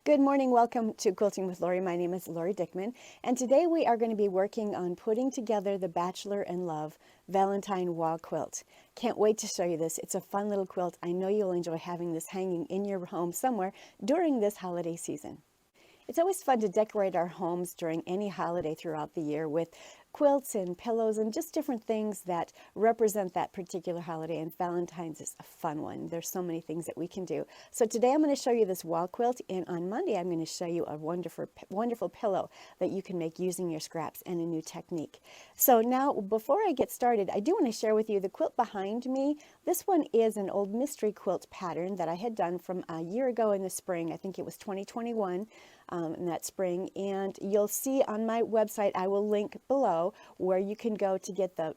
Good morning, welcome to Quilting with Lori. My name is Lori Dickman, and today we are going to be working on putting together the Bachelor in Love Valentine wall quilt. Can't wait to show you this. It's a fun little quilt. I know you'll enjoy having this hanging in your home somewhere during this holiday season. It's always fun to decorate our homes during any holiday throughout the year with quilts and pillows and just different things that represent that particular holiday, and Valentine's is a fun one. There's so many things that we can do. So today I'm going to show you this wall quilt, and on Monday I'm going to show you a wonderful pillow that you can make using your scraps and a new technique. So now before I get started, I do want to share with you the quilt behind me. This one is an old mystery quilt pattern that I had done from a year ago in the spring. I think it was 2021. In that spring, and you'll see on my website, I will link below where you can go to get the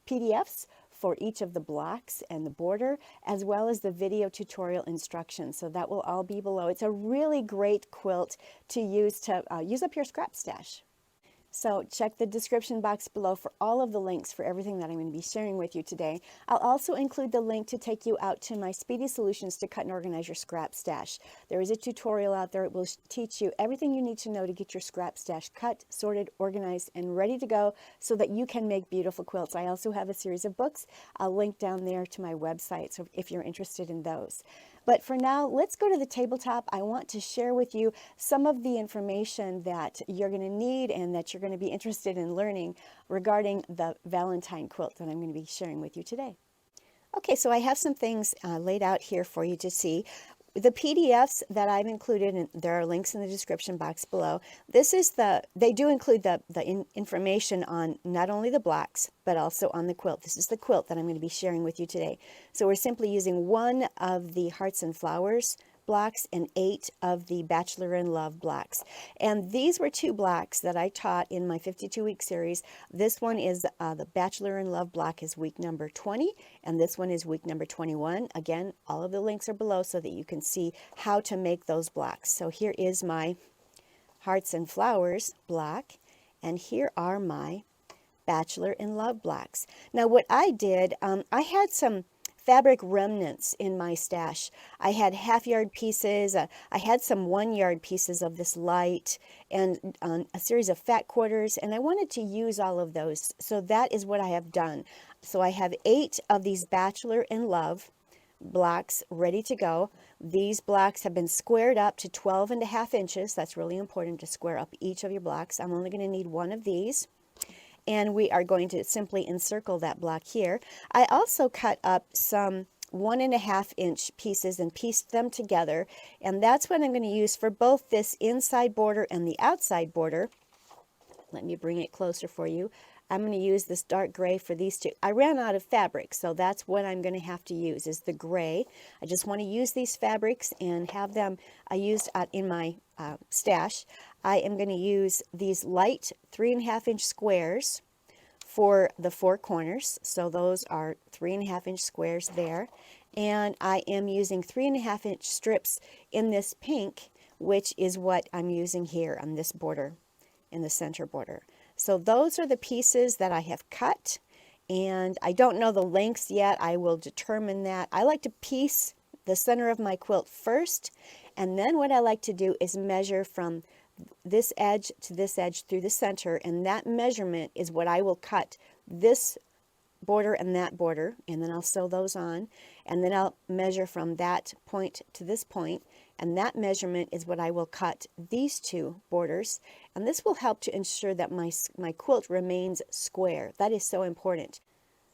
PDFs for each of the blocks and the border, as well as the video tutorial instructions. So that will all be below. It's a really great quilt to use up your scrap stash. So check the description box below for all of the links for everything that I'm going to be sharing with you today. I'll also include the link to take you out to my Speedy Solutions to cut and organize your scrap stash. There is a tutorial out there. It will teach you everything you need to know to get your scrap stash cut, sorted, organized, and ready to go so that you can make beautiful quilts. I also have a series of books. I'll link down there to my website, so if you're interested in those. But for now, let's go to the tabletop. I want to share with you some of the information that you're going to need and that you're going to be interested in learning regarding the Valentine quilt that I'm going to be sharing with you today. Okay, so I have some things laid out here for you to see. The PDFs that I've included, and there are links in the description box below. They do include the information on not only the blocks, but also on the quilt. This is the quilt that I'm going to be sharing with you today. So we're simply using one of the Hearts and Flowers blocks and 8 of the Bachelor in Love blocks. And these were 2 blocks that I taught in my 52-week series. This one is the Bachelor in Love block is week number 20, and this one is week number 21. Again, all of the links are below so that you can see how to make those blocks. So here is my Hearts and Flowers block, and here are my Bachelor in Love blocks. Now what I did, I had some fabric remnants in my stash. I had half-yard pieces, I had some 1-yard pieces of this light, and a series of fat quarters, and I wanted to use all of those. So that is what I have done. So I have 8 of these Bachelor in Love blocks ready to go. These blocks have been squared up to 12.5 inches. That's really important to square up each of your blocks. I'm only going to need one of these, and we are going to simply encircle that block here. I also cut up some 1.5 inch pieces and pieced them together, and that's what I'm going to use for both this inside border and the outside border. Let me bring it closer for you. I'm going to use this dark gray for these 2. I ran out of fabric, so that's what I'm going to have to use is the gray. I just want to use these fabrics and have them used in my stash. I am going to use these light 3.5 inch squares for the 4 corners. So those are 3.5 inch squares there. And I am using 3.5 inch strips in this pink, which is what I'm using here on this border, in the center border. So those are the pieces that I have cut, and I don't know the lengths yet. I will determine that. I like to piece the center of my quilt first, and then what I like to do is measure from this edge to this edge through the center, and that measurement is what I will cut this border and that border, and then I'll sew those on, and then I'll measure from that point to this point, and that measurement is what I will cut these 2 borders, and this will help to ensure that my quilt remains square. That is so important.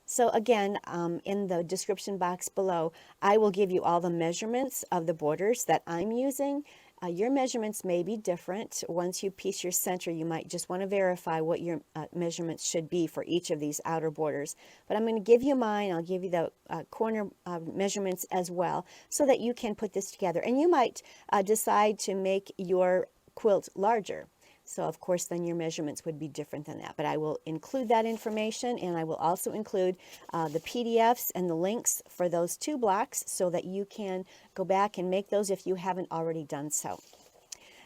So again, in the description box below, I will give you all the measurements of the borders that I'm using. Your measurements may be different. Once you piece your center, you might just want to verify what your measurements should be for each of these outer borders. But I'm going to give you mine. I'll give you the corner measurements as well so that you can put this together. And you might decide to make your quilt larger. So of course then your measurements would be different than that. But I will include that information, and I will also include the PDFs and the links for those 2 blocks so that you can go back and make those if you haven't already done so.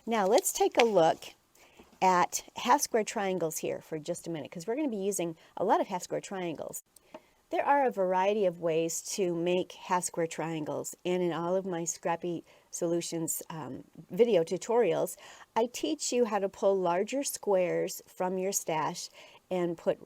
Now let's take a look at half square triangles here for just a minute, because we're going to be using a lot of half square triangles. There are a variety of ways to make half square triangles, and in all of my Scrappy Solutions video tutorials, I teach you how to pull larger squares from your stash and put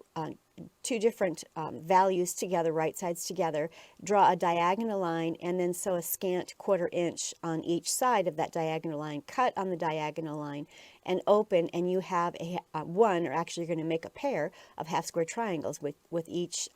two different values together, right sides together, draw a diagonal line, and then sew a scant 1/4 inch on each side of that diagonal line, cut on the diagonal line, and open, and you have a one, or actually you're going to make a pair of half square triangles with each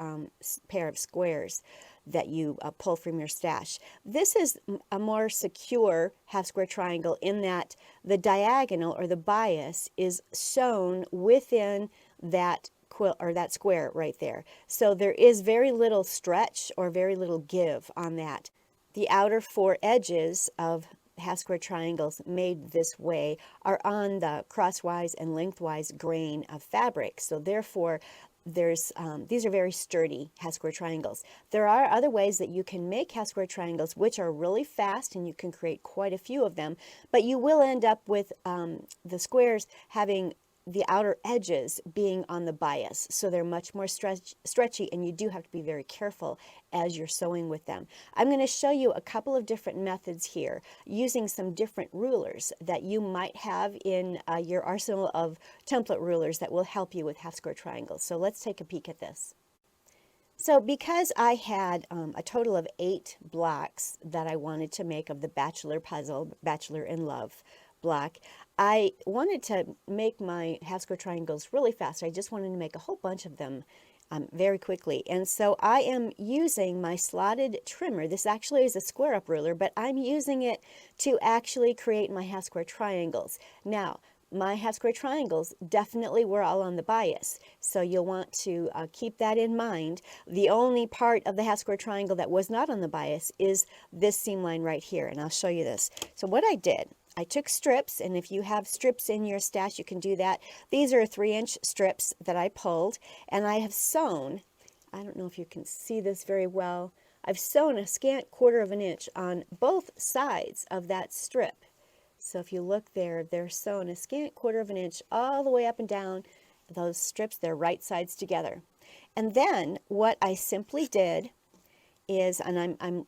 pair of squares that you pull from your stash. This is a more secure half square triangle in that the diagonal or the bias is sewn within that quilt or that square right there. So there is very little stretch or very little give on that. The outer 4 edges of half square triangles made this way are on the crosswise and lengthwise grain of fabric. So therefore, these are very sturdy half square triangles. There are other ways that you can make half square triangles which are really fast, and you can create quite a few of them, but you will end up with the squares having the outer edges being on the bias, so they're much more stretchy, and you do have to be very careful as you're sewing with them. I'm going to show you a couple of different methods here using some different rulers that you might have in your arsenal of template rulers that will help you with half square triangles. So let's take a peek at this. So because I had a total of 8 blocks that I wanted to make of the Bachelor puzzle, Bachelor in Love block, I wanted to make my half square triangles really fast. I just wanted to make a whole bunch of them very quickly. And so I am using my slotted trimmer. This actually is a square up ruler, but I'm using it to actually create my half square triangles. Now, my half square triangles definitely were all on the bias, so you'll want to keep that in mind. The only part of the half square triangle that was not on the bias is this seam line right here, and I'll show you this. So what I did, I took strips, and if you have strips in your stash, you can do that. These are 3-inch strips that I pulled, and I have sewn, I don't know if you can see this very well, I've sewn a scant 1/4 inch on both sides of that strip. So if you look there, they're sewn a scant 1/4 inch all the way up and down those strips. They're right sides together. And then what I simply did is, and I'm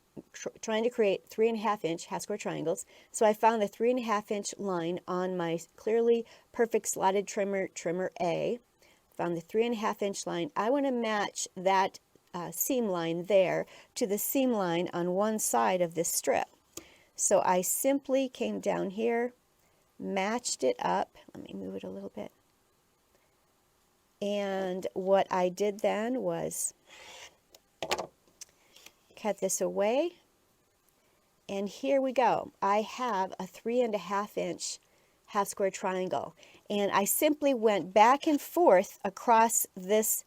trying to create 3.5 inch half square triangles. So I found the 3.5 inch line on my clearly perfect slotted trimmer, trimmer A. Found the 3.5 inch line. I want to match that seam line there to the seam line on one side of this strip. So I simply came down here, matched it up. Let me move it a little bit. And what I did then was cut this away, and here we go. I have a 3.5 inch half square triangle, and I simply went back and forth across this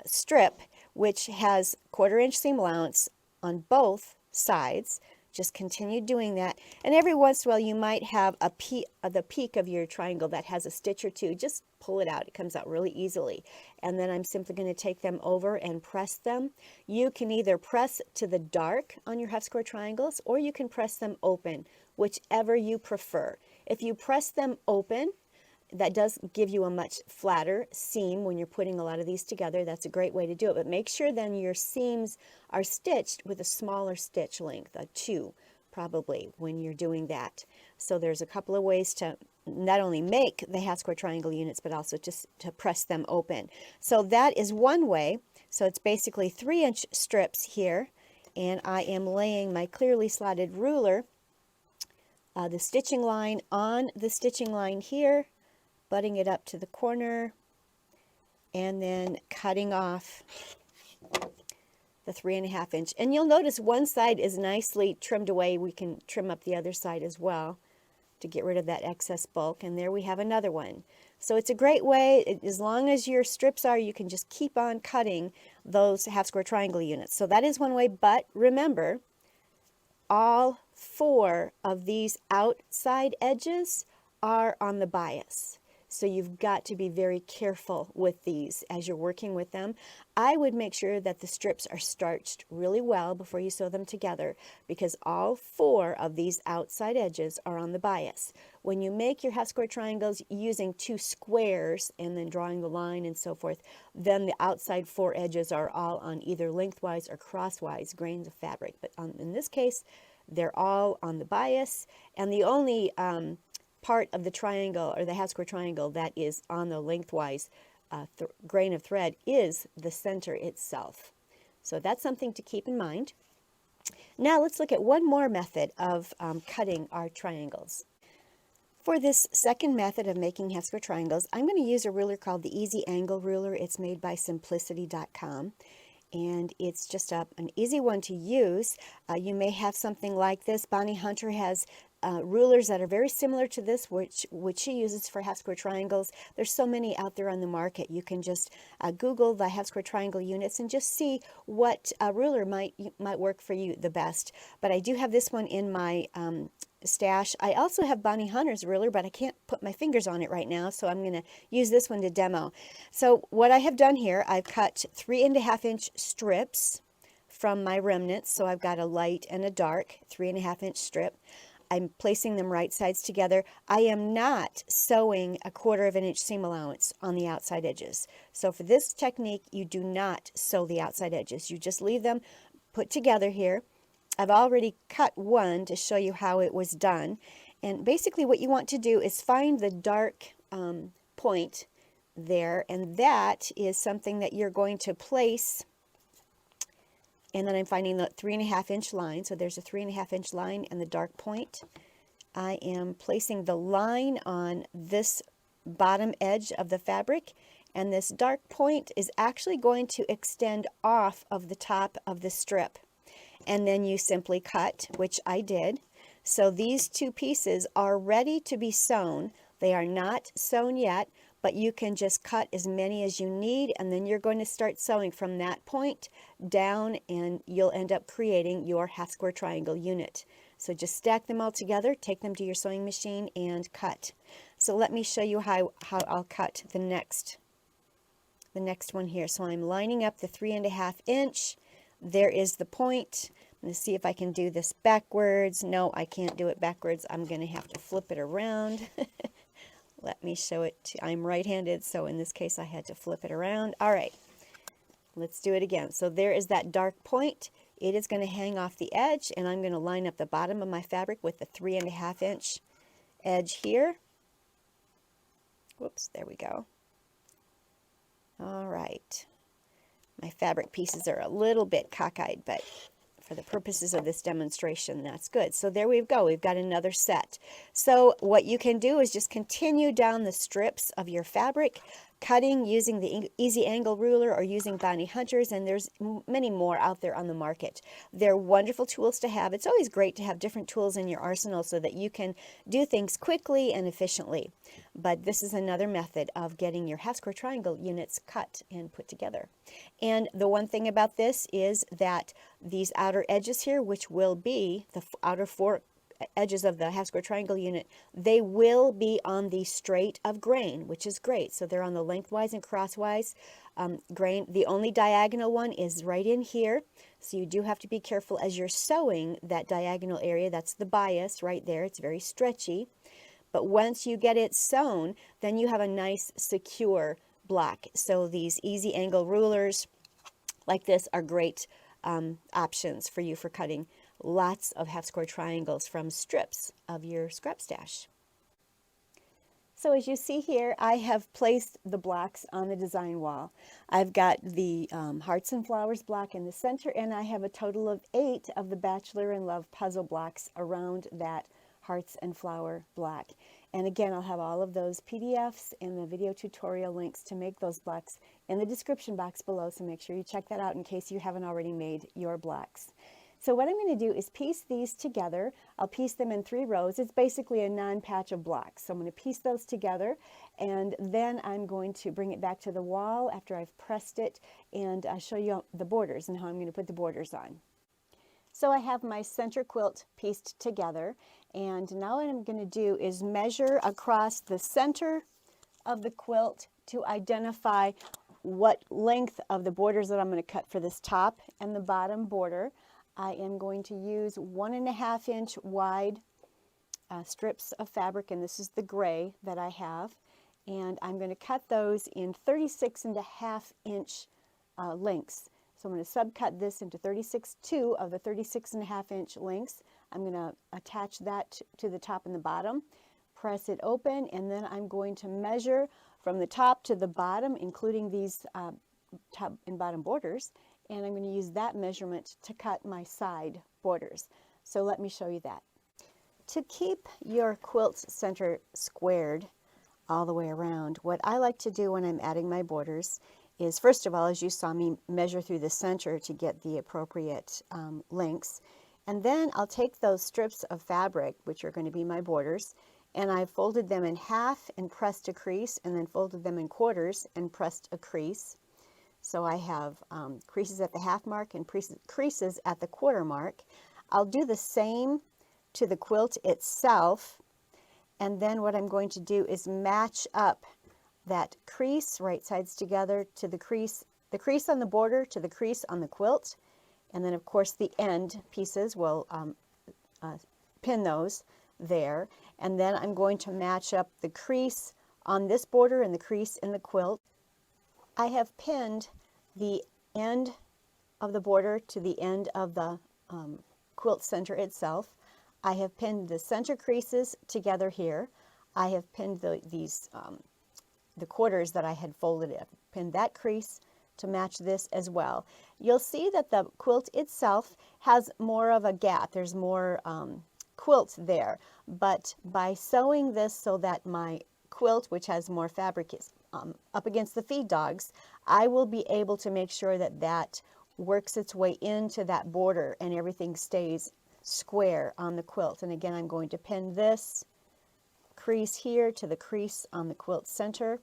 strip, which has 1/4 inch seam allowance on both sides. Just continue doing that, and every once in a while you might have the peak of your triangle that has a stitch or two. Just pull it out. It comes out really easily. And then I'm simply going to take them over and press them. You can either press to the dark on your half square triangles, or you can press them open, whichever you prefer. If you press them open, that does give you a much flatter seam when you're putting a lot of these together. That's a great way to do it. But make sure then your seams are stitched with a smaller stitch length, a 2 probably, when you're doing that. So there's a couple of ways to not only make the half square triangle units, but also just to press them open. So that is one way. So it's basically 3-inch strips here, and I am laying my clearly slotted ruler, the stitching line on the stitching line here, butting it up to the corner, and then cutting off the 3.5 inch. And you'll notice one side is nicely trimmed away. We can trim up the other side as well to get rid of that excess bulk. And there we have another one. So it's a great way, as long as your strips are, you can just keep on cutting those half square triangle units. So that is one way, but remember, all 4 of these outside edges are on the bias. So you've got to be very careful with these as you're working with them. I would make sure that the strips are starched really well before you sew them together, because all 4 of these outside edges are on the bias. When you make your half square triangles using 2 squares and then drawing the line and so forth, then the outside 4 edges are all on either lengthwise or crosswise grains of fabric. But in this case, they're all on the bias, and the only part of the triangle or the half square triangle that is on the lengthwise grain of thread is the center itself. So that's something to keep in mind. Now let's look at one more method of cutting our triangles. For this second method of making half square triangles, I'm going to use a ruler called the Easy Angle Ruler. It's made by simplicity.com. And it's just an easy one to use. You may have something like this. Bonnie Hunter has rulers that are very similar to this, which she uses for half square triangles. There's so many out there on the market. You can just Google the half square triangle units and just see what ruler might work for you the best. But I do have this one in my stash. I also have Bonnie Hunter's ruler, but I can't put my fingers on it right now, so I'm going to use this one to demo. So what I have done here, I've cut 3.5-inch strips from my remnants. So I've got a light and a dark 3.5-inch strip. I'm placing them right sides together. I am not sewing a 1/4 inch seam allowance on the outside edges. So for this technique, you do not sew the outside edges. You just leave them put together here. I've already cut one to show you how it was done. And basically what you want to do is find the dark point there, and that is something that you're going to place. And then I'm finding the 3.5-inch line. So there's a 3.5-inch line and the dark point. I am placing the line on this bottom edge of the fabric, and this dark point is actually going to extend off of the top of the strip. And then you simply cut, which I did. So these 2 pieces are ready to be sewn. They are not sewn yet, but you can just cut as many as you need, and then you're going to start sewing from that point down, and you'll end up creating your half square triangle unit. So just stack them all together, take them to your sewing machine, and cut. So let me show you how I'll cut the next one here. So I'm lining up the 3.5-inch. There is the point. I'm going to see if I can do this backwards. No, I can't do it backwards. I'm going to have to flip it around. Let me show it. I'm right-handed, so in this case I had to flip it around. All right, let's do it again. So there is that dark point. It is going to hang off the edge, and I'm going to line up the bottom of my fabric with the 3.5-inch edge here. Whoops, there we go. All right. My fabric pieces are a little bit cockeyed, but for the purposes of this demonstration, that's good. So there we go. We've got another set. So what you can do is just continue down the strips of your fabric, cutting using the Easy Angle Ruler or using Bonnie Hunter's, and there's many more out there on the market. They're wonderful tools to have. It's always great to have different tools in your arsenal so that you can do things quickly and efficiently. But this is another method of getting your half square triangle units cut and put together. And the one thing about this is that these outer edges here, which will be the outer 4 edges of the half square triangle unit, they will be on the straight of grain, which is great. So they're on the lengthwise and crosswise grain. The only diagonal one is right in here. So you do have to be careful as you're sewing that diagonal area. That's the bias right there. It's very stretchy. But once you get it sewn, then you have a nice secure block. So these Easy Angle rulers like this are great options for you for cutting lots of half square triangles from strips of your scrap stash. So as you see here, I have placed the blocks on the design wall. I've got the Hearts and Flowers block in the center, and I have a total of 8 of the Bachelor in Love puzzle blocks around that Hearts and Flower block. And again, I'll have all of those PDFs and the video tutorial links to make those blocks in the description box below, so make sure you check that out in case you haven't already made your blocks. So what I'm going to do is piece these together. I'll piece them in 3 rows. It's basically a non-patch of blocks. So I'm going to piece those together, and then I'm going to bring it back to the wall after I've pressed it and show you the borders and how I'm going to put the borders on. So I have my center quilt pieced together, and now what I'm going to do is measure across the center of the quilt to identify what length of the borders that I'm going to cut for this top and the bottom border. I am going to use 1.5 inch wide strips of fabric, and this is the gray that I have, and I'm going to cut those in 36.5 inch lengths. So I'm going to subcut this into 2 of the 36.5 inch lengths. I'm going to attach that to the top and the bottom, press it open, and then I'm going to measure from the top to the bottom, including these top and bottom borders, and I'm going to use that measurement to cut my side borders. So let me show you that. To keep your quilt center squared all the way around, what I like to do when I'm adding my borders is, first of all, as you saw me measure through the center to get the appropriate lengths, and then I'll take those strips of fabric, which are going to be my borders, and I've folded them in half and pressed a crease, and then folded them in quarters and pressed a crease. So I have creases at the half mark and creases at the quarter mark. I'll do the same to the quilt itself, and then what I'm going to do is match up that crease, right sides together, to the crease on the border to the crease on the quilt, and then of course the end pieces will pin those there, and then I'm going to match up the crease on this border and the crease in the quilt. I have pinned the end of the border to the end of the quilt center itself. I have pinned the center creases together here. I have pinned the quarters that I had folded in. Pinned that crease to match this as well. You'll see that the quilt itself has more of a gap. There's more quilt there, but by sewing this so that my quilt, which has more fabric, is up against the feed dogs, I will be able to make sure that that works its way into that border and everything stays square on the quilt. And again, I'm going to pin this crease here to the crease on the quilt center.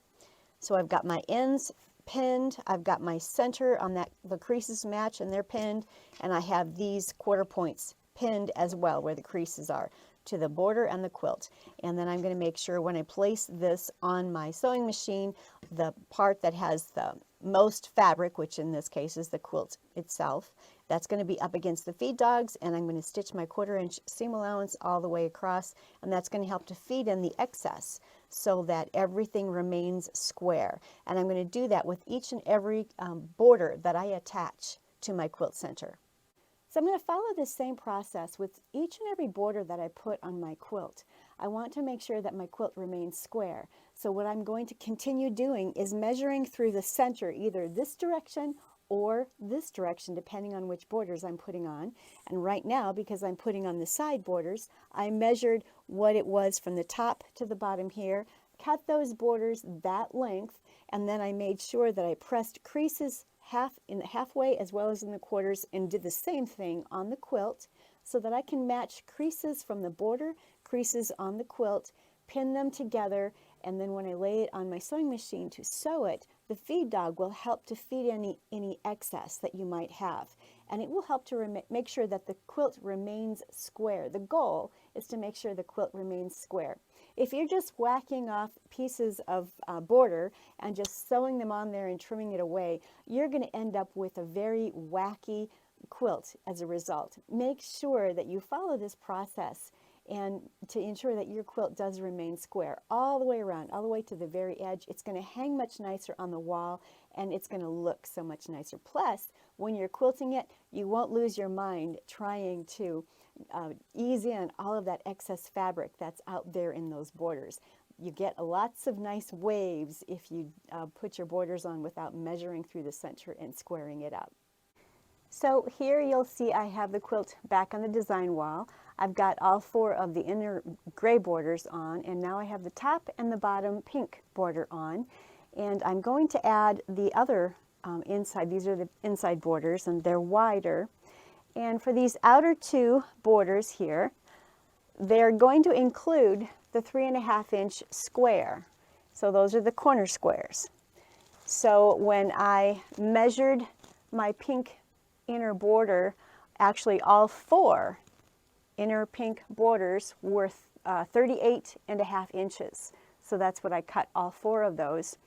So I've got my ends pinned, I've got my center on that, the creases match and they're pinned, and I have these quarter points pinned as well where the creases are to the border and the quilt. And then I'm going to make sure when I place this on my sewing machine, the part that has the most fabric, which in this case is the quilt itself, that's going to be up against the feed dogs, and I'm going to stitch my 1/4 inch seam allowance all the way across, and that's going to help to feed in the excess so that everything remains square. And I'm going to do that with each and every border that I attach to my quilt center. So I'm going to follow this same process with each and every border that I put on my quilt. I want to make sure that my quilt remains square. So what I'm going to continue doing is measuring through the center, either this direction or this direction, depending on which borders I'm putting on. And right now, because I'm putting on the side borders, I measured what it was from the top to the bottom here, cut those borders that length, and then I made sure that I pressed creases in the halfway as well as in the quarters, and did the same thing on the quilt so that I can match creases from the border, creases on the quilt, pin them together, and then when I lay it on my sewing machine to sew it, the feed dog will help to feed any excess that you might have. And it will help to make sure that the quilt remains square. The goal is to make sure the quilt remains square. If you're just whacking off pieces of border and just sewing them on there and trimming it away, you're going to end up with a very wacky quilt as a result. Make sure that you follow this process and to ensure that your quilt does remain square all the way around, all the way to the very edge. It's going to hang much nicer on the wall, and it's going to look so much nicer. Plus, when you're quilting it, you won't lose your mind trying to ease in all of that excess fabric that's out there in those borders. You get lots of nice waves if you put your borders on without measuring through the center and squaring it up. So here you'll see I have the quilt back on the design wall. I've got all 4 of the inner gray borders on, and now I have the top and the bottom pink border on. And I'm going to add the other inside. These are the inside borders, and they're wider. And for these outer 2 borders here, they're going to include the 3.5 inch square. So those are the corner squares. So when I measured my pink inner border, actually all 4 inner pink borders were 38.5 inches. So that's what I cut all 4 of those.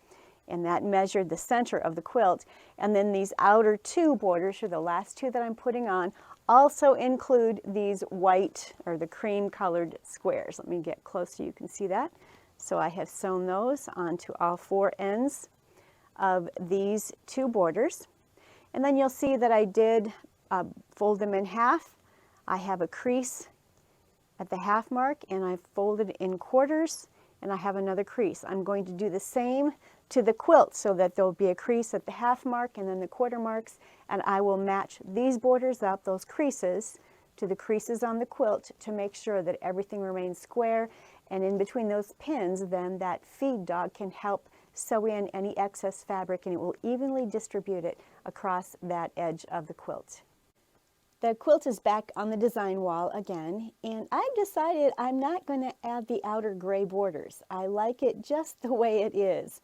And that measured the center of the quilt. And then these outer 2 borders, or the last 2 that I'm putting on, also include these white or the cream colored squares. Let me get close so you can see that. So I have sewn those onto all 4 ends of these 2 borders. And then you'll see that I did fold them in half. I have a crease at the half mark, and I folded in quarters, and I have another crease. I'm going to do the same to the quilt so that there'll be a crease at the half mark and then the quarter marks, and I will match these borders up, those creases, to the creases on the quilt to make sure that everything remains square. And in between those pins, then that feed dog can help sew in any excess fabric, and it will evenly distribute it across that edge of the quilt. The quilt is back on the design wall again, and I've decided I'm not going to add the outer gray borders. I like it just the way it is.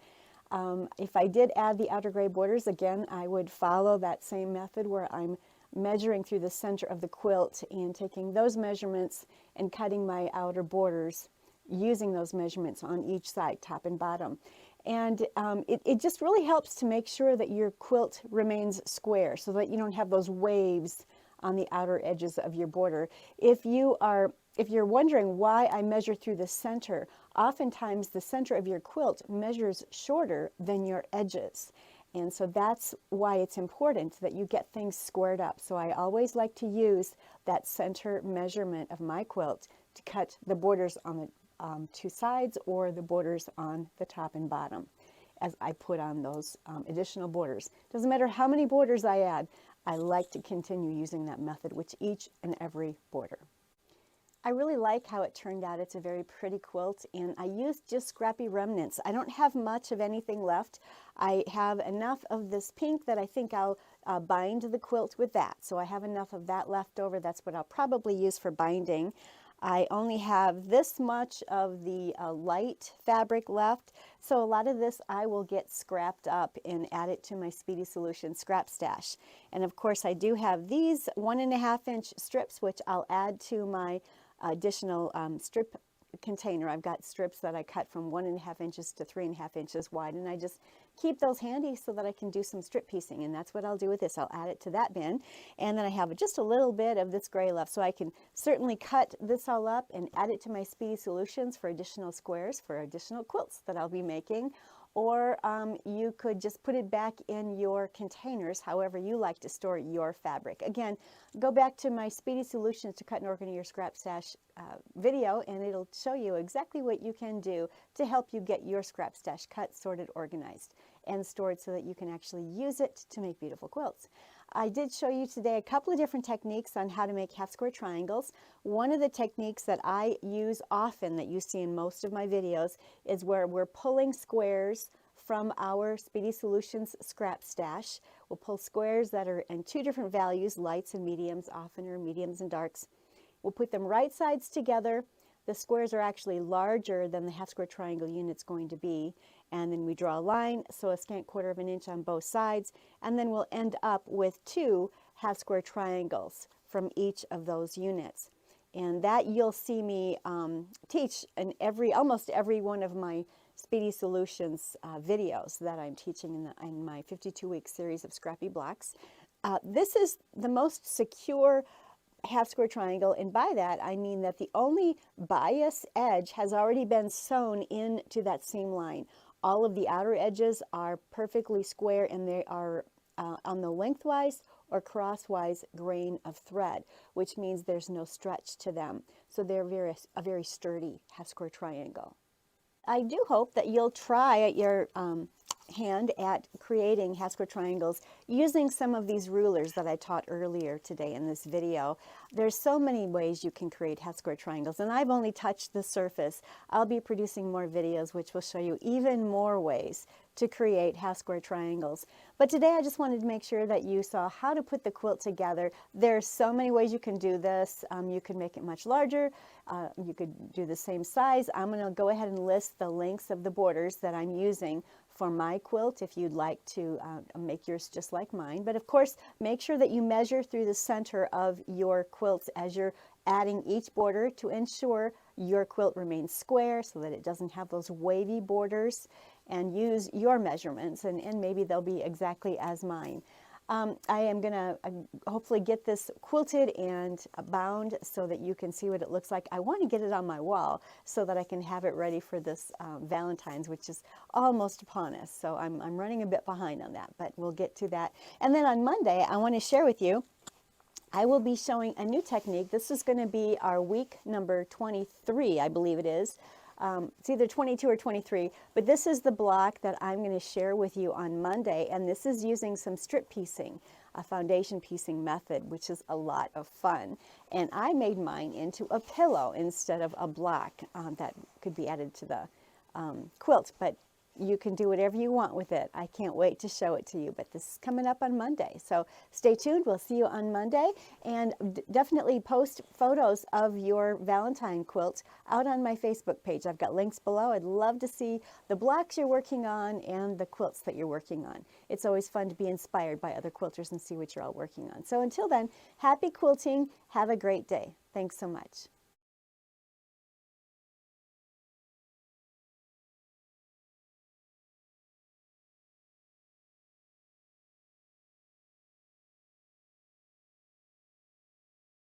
If I did add the outer gray borders, again, I would follow that same method where I'm measuring through the center of the quilt and taking those measurements and cutting my outer borders using those measurements on each side, top and bottom. And it just really helps to make sure that your quilt remains square so that you don't have those waves on the outer edges of your border. If you're wondering why I measure through the center, oftentimes the center of your quilt measures shorter than your edges. And so that's why it's important that you get things squared up. So I always like to use that center measurement of my quilt to cut the borders on the 2 sides or the borders on the top and bottom as I put on those additional borders. Doesn't matter how many borders I add, I like to continue using that method with each and every border. I really like how it turned out. It's a very pretty quilt, and I used just scrappy remnants. I don't have much of anything left. I have enough of this pink that I think I'll bind the quilt with that. So I have enough of that left over. That's what I'll probably use for binding. I only have this much of the light fabric left, so a lot of this I will get scrapped up and add it to my Speedy Solutions scrap stash. And of course I do have these 1.5-inch strips, which I'll add to my additional strip container. I've got strips that I cut from 1.5 inches to 3.5 inches wide, and I just keep those handy so that I can do some strip piecing, and that's what I'll do with this. I'll add it to that bin, and then I have just a little bit of this gray left, so I can certainly cut this all up and add it to my Speedy Solutions for additional squares for additional quilts that I'll be making. Or you could just put it back in your containers, however you like to store your fabric. Again, go back to my Speedy Solutions to Cut and Organize Your Scrap Stash video, and it'll show you exactly what you can do to help you get your scrap stash cut, sorted, organized, and stored so that you can actually use it to make beautiful quilts. I did show you today a couple of different techniques on how to make half square triangles. One of the techniques that I use often, that you see in most of my videos, is where we're pulling squares from our Speedy Solutions scrap stash. We'll pull squares that are in 2 different values, lights and mediums, often are mediums and darks. We'll put them right sides together. The squares are actually larger than the half square triangle unit's going to be. And then we draw a line, so a scant 1/4 inch on both sides, and then we'll end up with 2 half square triangles from each of those units. And that you'll see me teach in almost every one of my Speedy Solutions videos that I'm teaching in my 52-week series of Scrappy Blocks. This is the most secure half square triangle, and by that I mean that the only bias edge has already been sewn into that seam line. All of the outer edges are perfectly square, and they are on the lengthwise or crosswise grain of thread, which means there's no stretch to them. So they're a very sturdy half square triangle. I do hope that you'll try at your hand at creating half square triangles using some of these rulers that I taught earlier today in this video. There's so many ways you can create half square triangles, and I've only touched the surface. I'll be producing more videos which will show you even more ways to create half square triangles. But today I just wanted to make sure that you saw how to put the quilt together. There's so many ways you can do this. You can make it much larger. You could do the same size. I'm going to go ahead and list the lengths of the borders that I'm using for my quilt if you'd like to make yours just like mine. But of course, make sure that you measure through the center of your quilts as you're adding each border to ensure your quilt remains square so that it doesn't have those wavy borders, and use your measurements, and maybe they'll be exactly as mine. I am going to hopefully get this quilted and bound so that you can see what it looks like. I want to get it on my wall so that I can have it ready for this Valentine's, which is almost upon us. So I'm running a bit behind on that, but we'll get to that. And then on Monday, I want to share with you, I will be showing a new technique. This is going to be our week number 23, I believe it is. It's either 22 or 23, but this is the block that I'm going to share with you on Monday, and this is using some strip piecing, a foundation piecing method, which is a lot of fun. And I made mine into a pillow instead of a block that could be added to the quilt, but you can do whatever you want with it. I can't wait to show it to you, but this is coming up on Monday. So stay tuned. We'll see you on Monday, and definitely post photos of your Valentine quilt out on my Facebook page. I've got links below. I'd love to see the blocks you're working on and the quilts that you're working on. It's always fun to be inspired by other quilters and see what you're all working on. So until then, happy quilting. Have a great day. Thanks so much.